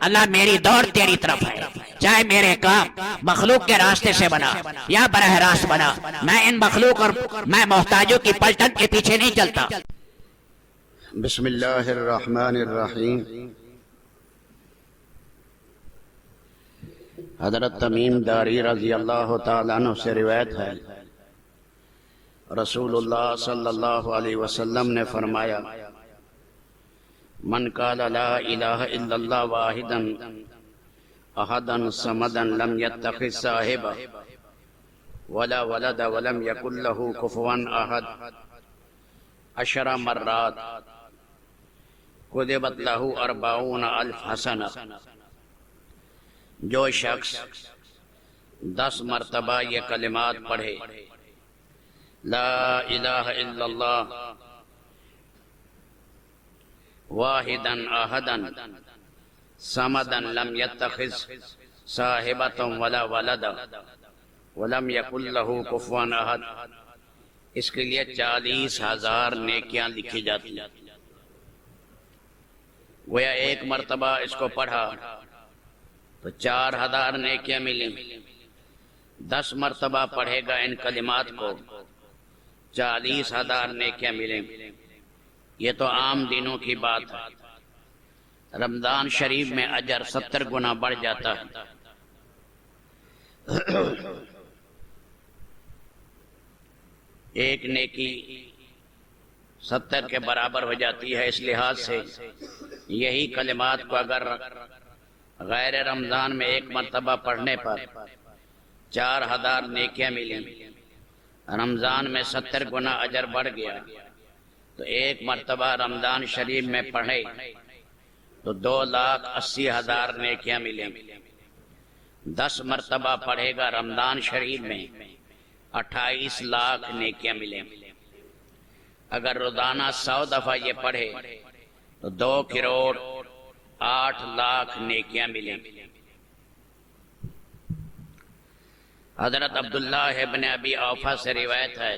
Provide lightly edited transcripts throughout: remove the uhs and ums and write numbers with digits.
اللہ میری دوڑ تیری طرف ہے، چاہے میرے کام مخلوق کے راستے سے بنا یا براہ راست بنا، میں ان مخلوق اور میں محتاجوں کی پلٹن کے پیچھے نہیں چلتا۔ بسم اللہ الرحمن الرحیم۔ حضرت تمیم داری رضی اللہ تعالیٰ عنہ سے روایت ہے، رسول اللہ صلی اللہ علیہ وسلم نے فرمایا، من قال لا الہ الا اللہ واحدا احدا صمدا لم يتخذ صاحبا ولا ولد ولم يكن له كفوا احد 10 مرات كتبت له 40,000 حسنہ۔ جو شخص 10 مرتبہ یہ کلمات پڑھے، لا الہ الا اللہ واحدا احدا صمدا لم يتخذ صاحبة ولا ولدا ولم يكن له كفوا احد، اس کے لیے 40,000 نیکیاں لکھی جاتی ہیں۔ گویا ایک مرتبہ اس کو پڑھا تو 4,000 نیکیاں ملیں، 10 مرتبہ پڑھے گا ان کلمات کو 40,000 نیکیاں ملیں۔ یہ تو عام دنوں کی بات ہے، رمضان شریف میں اجر 70 گنا بڑھ جاتا ہے۔ ایک نیکی 70 کے برابر ہو جاتی ہے۔ اس لحاظ سے یہی کلمات کو اگر غیر رمضان میں ایک مرتبہ پڑھنے پر 4,000 نیکیاں ملیں، رمضان میں 70 گنا اجر بڑھ گیا، تو ایک مرتبہ رمضان شریف میں پڑھے تو 2,80,000 نیکیاں ملیں۔ 10 مرتبہ پڑھے گا رمضان شریف میں 28 لاکھ نیکیاں ملیں۔ اگر روزانہ 100 دفعہ یہ پڑھے تو 2,08,00,000 نیکیاں ملیں۔ حضرت عبداللہ ابن ابی اوفا سے روایت ہے،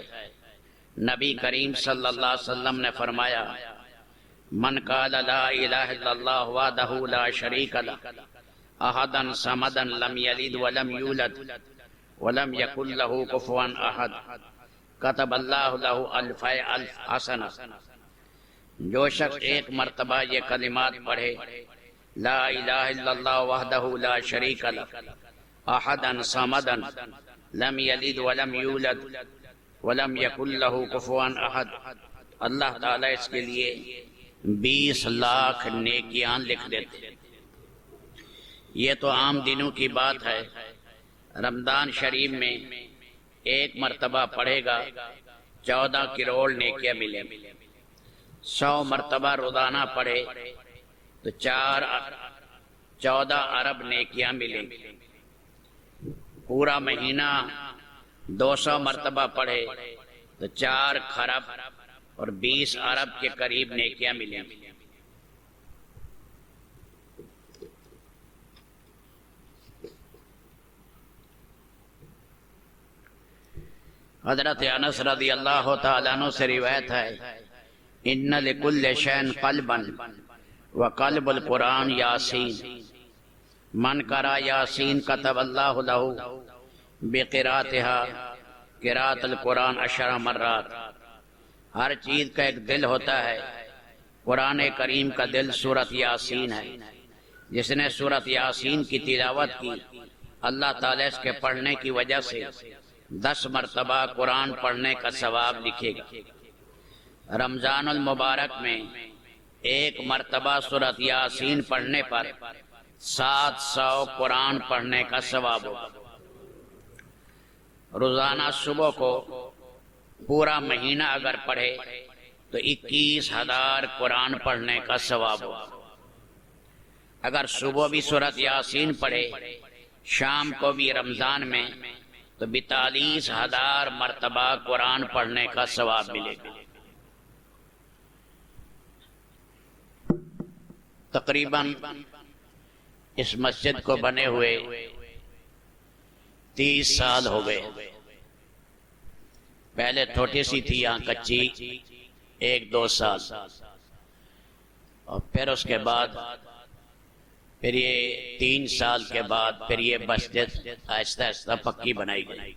نبی کریم صلی اللہ علیہ وسلم نے فرمایا، من قال لا الہ الا اللہ وحدہ لا شریک لہ احدا صمدا لم یلد ولم یولد ولم یکن لہ کفوا احد کتب اللہ لہ 1,000 حسنہ۔ جو شخص ایک مرتبہ یہ کلمات پڑھے، لا الہ الا اللہ وحدہ لا شریک لہ احدا صمدا لم یلد ولم یولد ولم یکن لہ کفوا احد، اللہ تعالیٰ اس کے لیے 20 لاکھ نیکیاں لکھ دیتے۔ یہ تو عام دنوں کی بات ہے، رمضان شریف میں ایک مرتبہ پڑھے گا 14 کروڑ نیکیاں ملیں۔ 100 مرتبہ روزانہ پڑھے تو 14 ارب نیکیاں ملیں۔ پورا مہینہ 200 مرتبہ پڑھے تو 4 خرب اور 20 ارب کے قریب نیکیاں ملیں۔ حضرت انس رضی اللہ تعالیٰ عنہ سے روایت ہے، ان لکل شیء قلبا وقلب القرآن یاسین، من قرأ یاسین کتب اللہ لہ بقراءتها قراءۃ القرآن 10 مرات۔ ہر چیز کا ایک دل ہوتا ہے، قرآن کریم کا دل سورۃ یاسین ہے۔ جس نے سورۃ یاسین کی تلاوت کی، اللہ تعالیٰ اس کے پڑھنے کی وجہ سے 10 مرتبہ قرآن پڑھنے کا ثواب لکھے گا۔ رمضان المبارک میں ایک مرتبہ سورۃ یاسین پڑھنے پر 700 قرآن پڑھنے کا ثواب ہوگا۔ روزانہ صبح کو پورا مہینہ اگر پڑھے تو 21,000 قرآن پڑھنے کا ثواب ہوگا۔ اگر صبح بھی سورۃ یاسین پڑھے، شام کو بھی رمضان میں، تو 42,000 مرتبہ قرآن پڑھنے کا ثواب ملے گا۔ تقریباً اس مسجد کو بنے ہوئے 30 سال ہو گئے۔ پہلے چھوٹی سی تھی، یہاں کچی 1-2 سال، اور پھر اس کے بعد پھر یہ 3 سال کے بعد پھر یہ مسجد آہستہ آہستہ پکی بنائی گئی۔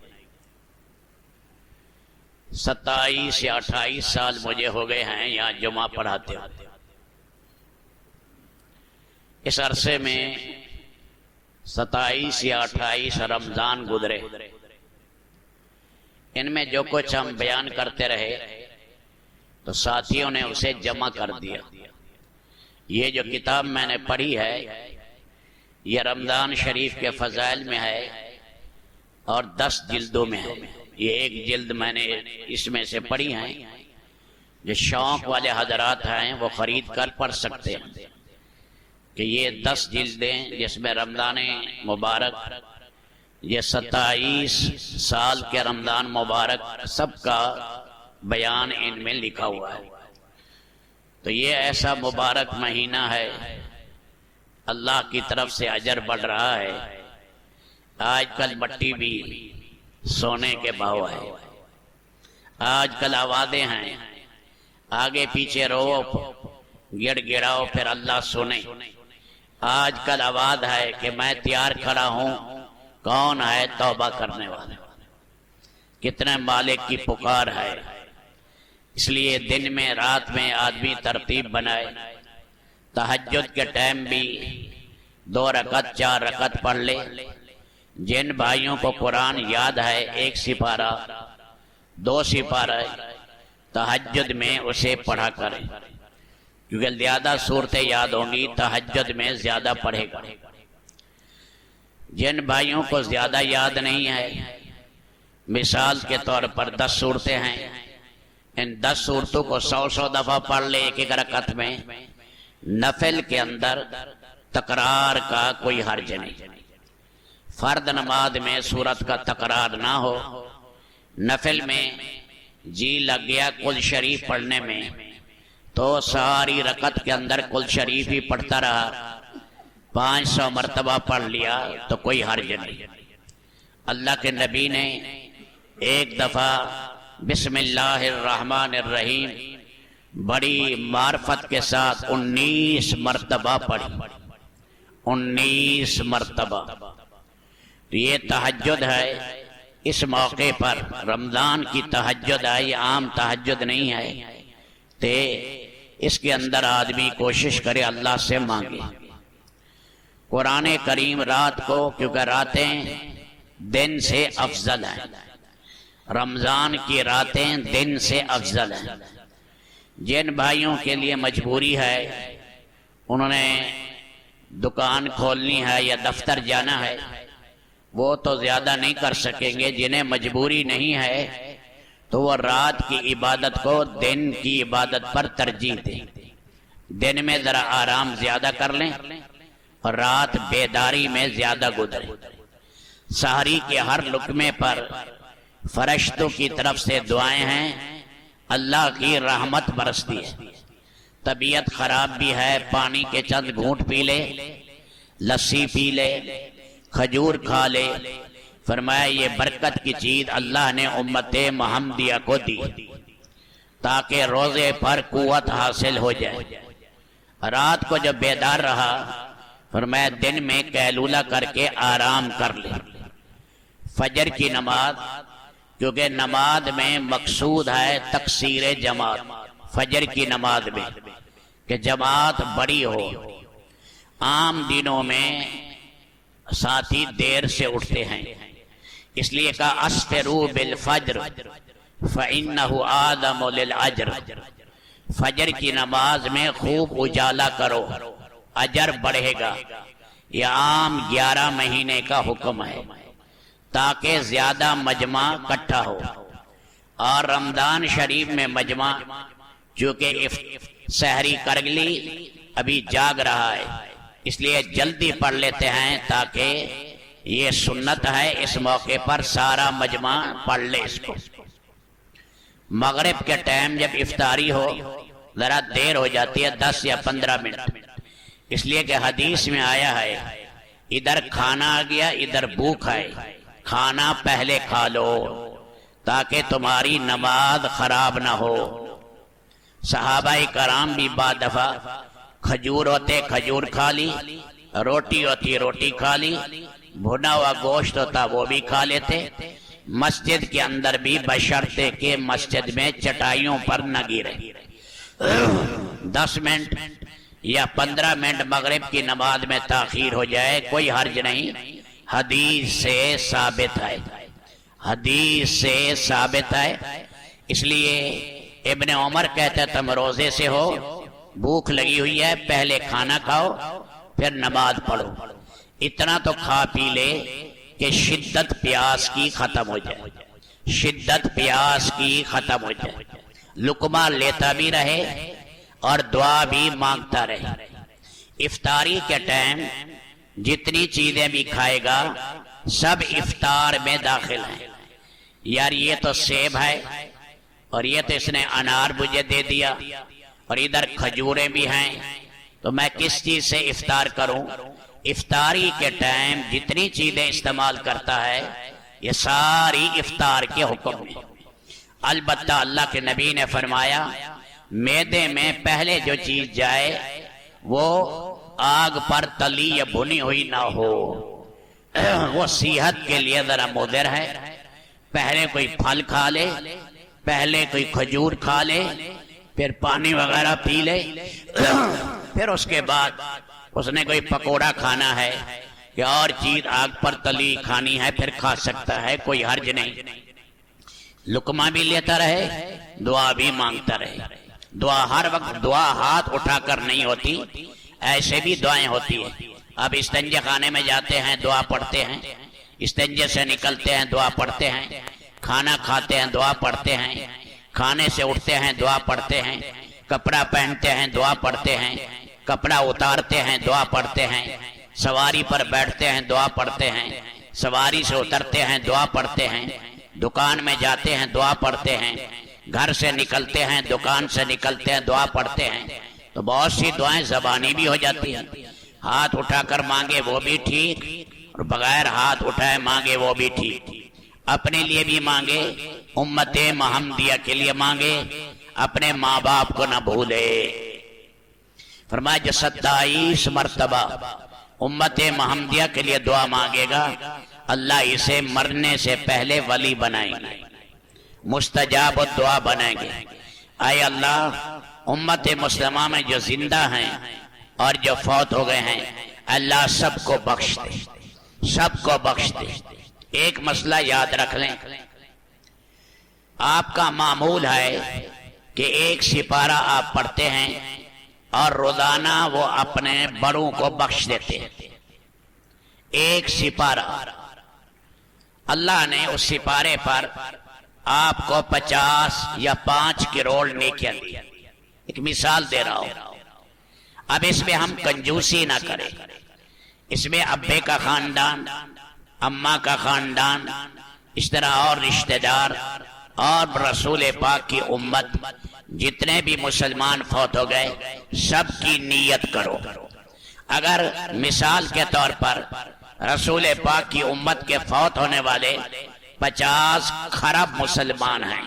27 یا 28 سال مجھے ہو گئے ہیں یہاں جمعہ پڑھاتے ہوتے۔ اس عرصے میں 27 یا 28 رمضان گزرے، ان میں جو کچھ ہم بیان کرتے رہے تو ساتھیوں نے اسے جمع کر دیا۔ یہ جو کتاب میں نے پڑھی ہے یہ رمضان شریف کے فضائل میں ہے اور 10 جلدوں میں ہے۔ یہ ایک جلد میں نے اس میں سے پڑھی ہیں، جو شوق والے حضرات ہیں وہ خرید کر پڑھ سکتے ہیں کہ یہ 10 جلدیں جس میں رمضان مبارک، یہ 27 سال کے رمضان مبارک سب کا بیان ان میں لکھا ہوا ہے۔ تو یہ ایسا مبارک مہینہ ہے، اللہ کی طرف سے اجر بڑھ رہا ہے۔ آج کل مٹی بھی سونے کے بھاؤ ہے، آج کل آوازیں ہیں آگے پیچھے رو گڑ گڑاؤ پھر اللہ سنے۔ آج کل آواز ہے کہ میں تیار کھڑا ہوں، کون ہے توبہ کرنے والا، کتنے مالک کی پکار ہے۔ اس لیے دن میں رات میں آدمی ترتیب بنائے، تہجد کے ٹائم بھی 2 رکعت 4 رکعت پڑھ لے۔ جن بھائیوں کو قرآن یاد ہے 1 سپارہ 2 سپارہ تہجد میں اسے پڑھا کریں، کیونکہ زیادہ صورتیں یاد ہوں گی تہجد میں زیادہ پڑھے گا۔ جن بھائیوں کو زیادہ یاد نہیں ہے، مثال کے طور پر 10 صورتیں ہیں، ان 10 صورتوں کو 100 دفعہ پڑھ لے ایک رکعت میں، نفل کے اندر تکرار کا کوئی حرج نہیں۔ فرد نماز میں سورت کا تکرار نہ ہو، نفل میں جی لگ گیا کل شریف پڑھنے میں تو ساری رکعت کے اندر کل شریف ہی پڑھتا رہا، 500 مرتبہ پڑھ لیا تو کوئی حرج نہیں۔ اللہ کے نبی نے ایک دفعہ بسم اللہ الرحمن الرحیم بڑی معرفت کے ساتھ 19 مرتبہ پڑھی، 19 مرتبہ۔ تو یہ تہجد ہے، اس موقع پر رمضان کی تہجد ہے، یہ عام تہجد نہیں ہے، تو اس کے اندر آدمی کوشش کرے اللہ سے مانگے۔ قرآن کریم رات کو، کیونکہ راتیں دن سے افضل ہیں، رمضان کی راتیں دن سے افضل ہیں۔ جن بھائیوں کے لیے مجبوری ہے، انہوں نے دکان کھولنی ہے یا دفتر جانا ہے، وہ تو زیادہ نہیں کر سکیں گے۔ جنہیں مجبوری نہیں ہے تو وہ رات کی عبادت کو دن کی عبادت پر ترجیح دیں، دن میں ذرا آرام زیادہ کر لیں اور رات بیداری میں زیادہ گزرے۔ سحری کے ہر لقمے پر فرشتوں کی طرف سے دعائیں ہیں، اللہ کی رحمت برستی ہے۔ طبیعت خراب بھی ہے، پانی کے چند گھونٹ پی لے، لسی پی لے، کھجور کھا لے، فرمایا یہ برکت کی چیز اللہ نے امت محمدیہ کو دی تاکہ روزے پر قوت حاصل ہو جائے۔ رات کو جب بیدار رہا، فرمایا دن میں قیلولہ کر کے آرام کر لے۔ فجر کی نماز، کیونکہ نماز میں مقصود ہے تکثیر جماعت، فجر کی نماز میں کہ جماعت بڑی ہو۔ عام دنوں میں ساتھی دیر سے اٹھتے ہیں، اس لیے کہا اسفروا بالفجر فإنہ آدم للأجر، فجر کی نماز میں خوب اجالا کرو، اجر بڑھے گا۔ یہ عام 11 مہینے کا حکم ہے تاکہ زیادہ مجمع اکٹھا ہو، اور رمضان شریف میں مجمع چونکہ سحری کر لی ابھی جاگ رہا ہے، اس لیے جلدی پڑھ لیتے ہیں تاکہ یہ سنت ہے، اس موقع پر سارا مجمع پڑھ لے اس کو۔ مغرب کے ٹائم جب افطاری ہو ذرا دیر ہو جاتی ہے، 10 یا 15 منٹ، اس لیے کہ حدیث میں آیا ہے ادھر کھانا آ گیا ادھر بھوک ہے، کھانا پہلے کھا لو تاکہ تمہاری نماز خراب نہ ہو۔ صحابہ کرام بھی بعد دفعہ کھجور ہوتے کھجور کھا لی، روٹی ہوتی روٹی کھا لی، بھنا ہوا گوشت ہوتا وہ بھی کھا لیتے، مسجد کے اندر بھی بشرطے کہ مسجد میں چٹائیوں پر نہ گرے۔ 10 منٹ یا 15 منٹ مغرب کی نماز میں تاخیر ہو جائے کوئی حرج نہیں، حدیث سے ثابت ہے، حدیث سے ثابت ہے۔ اس لیے ابن عمر کہتے تم روزے سے ہو، بھوک لگی ہوئی ہے، پہلے کھانا کھاؤ پھر نماز پڑھو، اتنا تو کھا پی لے کہ شدت پیاس کی ختم ہو جائے، شدت پیاس کی ختم ہو جائے، لقمہ لیتا بھی رہے اور دعا بھی مانگتا رہے۔ افطاری کے ٹائم جتنی چیزیں بھی کھائے گا سب افطار میں داخل ہیں۔ یار یہ تو سیب ہے اور یہ تو اس نے انار مجھے دے دیا اور ادھر کھجوریں بھی ہیں، تو میں کس چیز سے افطار کروں؟ افطاری کے ٹائم جتنی چیزیں استعمال کرتا ہے یہ ساری افطار کے حکم ہیں۔ البتہ اللہ کے نبی نے فرمایا معدے میں پہلے جو چیز جائے وہ آگ پر تلی یا بھنی ہوئی نہ ہو، وہ صحت کے لیے ذرا مضر ہے۔ پہلے کوئی پھل کھا لے، پہلے کوئی کھجور کھا لے، پھر پانی وغیرہ پی لے، پھر اس کے بعد اس نے کوئی پکوڑا کھانا ہے یا اور چیز آگ پر تلی کھانی ہے پھر کھا سکتا ہے، کوئی حرج نہیں۔ لقمہ بھی لیتا رہے، دعا بھی مانگتا رہے۔ دعا ہر وقت دعا ہاتھ اٹھا کر نہیں ہوتی، ایسے بھی دعائیں ہوتی ہیں۔ اب استنجے خانے میں جاتے ہیں دعا پڑھتے ہیں، استنجے سے نکلتے ہیں دعا پڑھتے ہیں، کھانا کھاتے ہیں دعا پڑھتے ہیں، کھانے سے اٹھتے ہیں دعا پڑھتے ہیں، کپڑا پہنتے ہیں دعا پڑھتے ہیں، کپڑا اتارتے ہیں دعا پڑھتے ہیں، سواری پر بیٹھتے ہیں دعا پڑھتے ہیں، سواری سے اترتے ہیں دعا پڑھتے ہیں، دکان میں جاتے ہیں دعا پڑھتے ہیں، گھر سے نکلتے ہیں دکان سے نکلتے ہیں دعا پڑھتے ہیں۔ تو بہت سی دعائیں زبانی بھی ہو جاتی ہیں، ہاتھ اٹھا کر مانگے وہ بھی ٹھیک اور بغیر ہاتھ اٹھائے مانگے وہ بھی ٹھیک۔ اپنے لیے بھی مانگے، امت محمدیہ کے لیے مانگے، اپنے ماں باپ کو نہ بھولے۔ فرمایا جو 27 مرتبہ امت محمدیہ کے لیے دعا مانگے گا اللہ اسے مرنے سے پہلے ولی بنائیں گے، مستجاب الدعا بنائیں گے۔ اے اللہ امت مسلمہ میں جو زندہ ہیں اور جو فوت ہو گئے ہیں اللہ سب کو بخش دے، سب کو بخش دے۔ ایک مسئلہ یاد رکھ لیں، آپ کا معمول ہے کہ ایک سپارہ آپ پڑھتے ہیں اور روزانہ وہ اپنے بڑوں کو بخش دیتے ہیں۔ ایک سپارہ، اللہ نے اس سپارے پر آپ کو 50 یا 5 کروڑ نیکیاں دی۔ ایک مثال دے رہا ہوں، اب اس میں ہم کنجوسی نہ کریں، اس میں ابے کا خاندان، اماں کا خاندان، اس طرح اور رشتہ دار اور رسول پاک کی امت جتنے بھی مسلمان فوت ہو گئے سب کی نیت کرو۔ اگر مثال کے طور پر رسول پاک کی امت کے فوت ہونے والے 50 کھرب مسلمان ہیں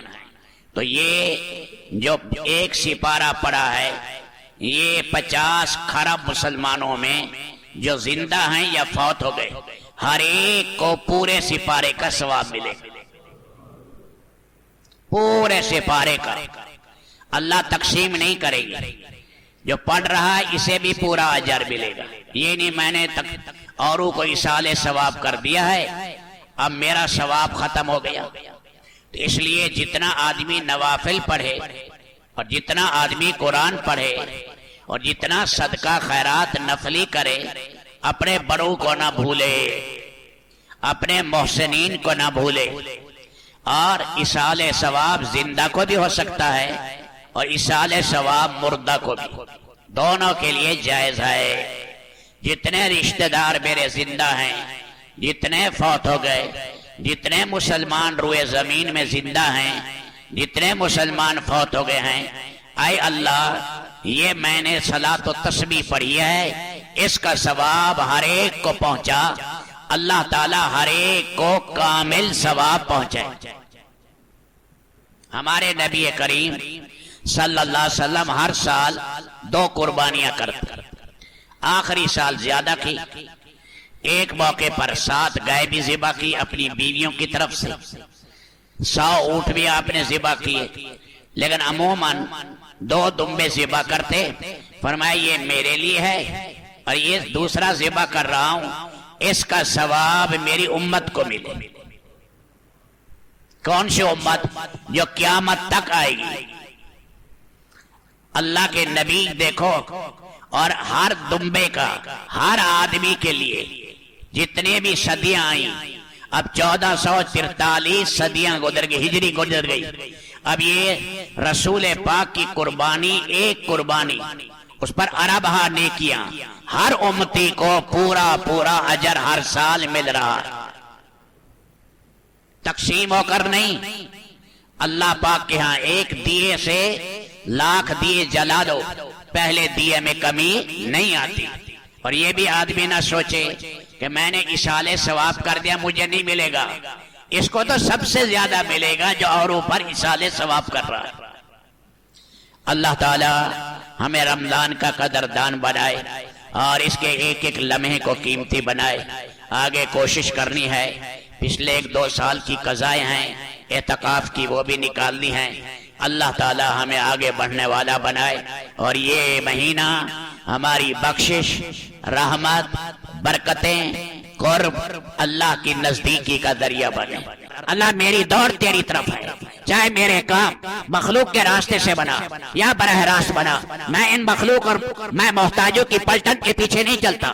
تو یہ جو ایک سپارہ پڑا ہے یہ 50 کھرب مسلمانوں میں جو زندہ ہیں یا فوت ہو گئے ہر ایک کو پورے سپارے کا ثواب ملے، پورے سپارے کا۔ اللہ تقسیم نہیں کرے گی، جو پڑھ رہا ہے اسے بھی پورا اجر ملے گا۔ یہ نہیں میں نے اوروں کو ایصال ثواب کر دیا ہے اب میرا ثواب ختم ہو گیا۔ تو اس لیے جتنا آدمی نوافل پڑھے اور جتنا آدمی قرآن پڑھے اور جتنا صدقہ خیرات نفلی کرے اپنے بڑوں کو نہ بھولے، اپنے محسنین کو نہ بھولے۔ اور ایصال ثواب زندہ کو بھی ہو سکتا ہے اور ایصال ثواب مردہ کو بھی، دونوں کے لیے جائز ہے۔ جتنے رشتہ دار میرے زندہ ہیں، جتنے فوت ہو گئے، جتنے مسلمان روئے زمین میں زندہ ہیں، جتنے مسلمان فوت ہو گئے ہیں، اے اللہ یہ میں نے صلاۃ و تسبیح پڑھی ہے اس کا ثواب ہر ایک کو پہنچا، اللہ تعالی ہر ایک کو کامل ثواب پہنچائے۔ ہمارے نبی کریم صلی اللہ علیہ وسلم ہر سال 2 قربانیاں کرتے، آخری سال زیادہ کی، ایک موقع پر 7 گائے بھی ذبح کی اپنی بیویوں کی طرف سے، 100 اونٹ بھی آپ نے ذبح کیے، لیکن عموماً 2 دمبے ذبح کرتے۔ فرمایا یہ میرے لیے ہے اور یہ دوسرا ذبح کر رہا ہوں، اس کا ثواب میری امت کو ملے۔ کون سی امت؟ جو قیامت تک آئے گی۔ اللہ کے نبی دیکھو، اور ہر دمبے کا ہر آدمی کے لیے جتنے بھی صدیاں آئیں، اب 1443 صدیاں گزر گئی، ہجری گزر گئی، اب یہ رسول پاک کی قربانی، ایک قربانی، اس پر اربہ نیکیاں، ہر امتی کو پورا پورا اجر ہر سال مل رہا ہے، تقسیم ہو کر نہیں۔ اللہ پاک کے ہاں ایک دیے سے لاکھ دیے جلا دو، پہلے دیے میں کمی نہیں آتی۔ اور یہ بھی آدمی نہ سوچے کہ میں نے اشالے ثواب کر دیا مجھے نہیں ملے گا، اس کو تو سب سے زیادہ ملے گا جو اور اوپر اشالے ثواب کر رہا ہے۔ اللہ تعالی ہمیں رمضان کا قدردان بنائے اور اس کے ایک ایک لمحے کو قیمتی بنائے۔ آگے کوشش کرنی ہے، پچھلے 1-2 سال کی قضائیں ہیں اعتکاف کی، وہ بھی نکالنی ہیں۔ اللہ تعالی ہمیں آگے بڑھنے والا بنائے اور یہ مہینہ ہماری بخشش، رحمت، برکتیں، قرب، اللہ کی نزدیکی کا ذریعہ بنے۔ اللہ میری دوڑ تیری طرف ہے، چاہے میرے کام مخلوق کے راستے سے بنا یا براہ راست بنا، میں ان مخلوق اور میں محتاجوں کی پلٹن کے پیچھے نہیں چلتا۔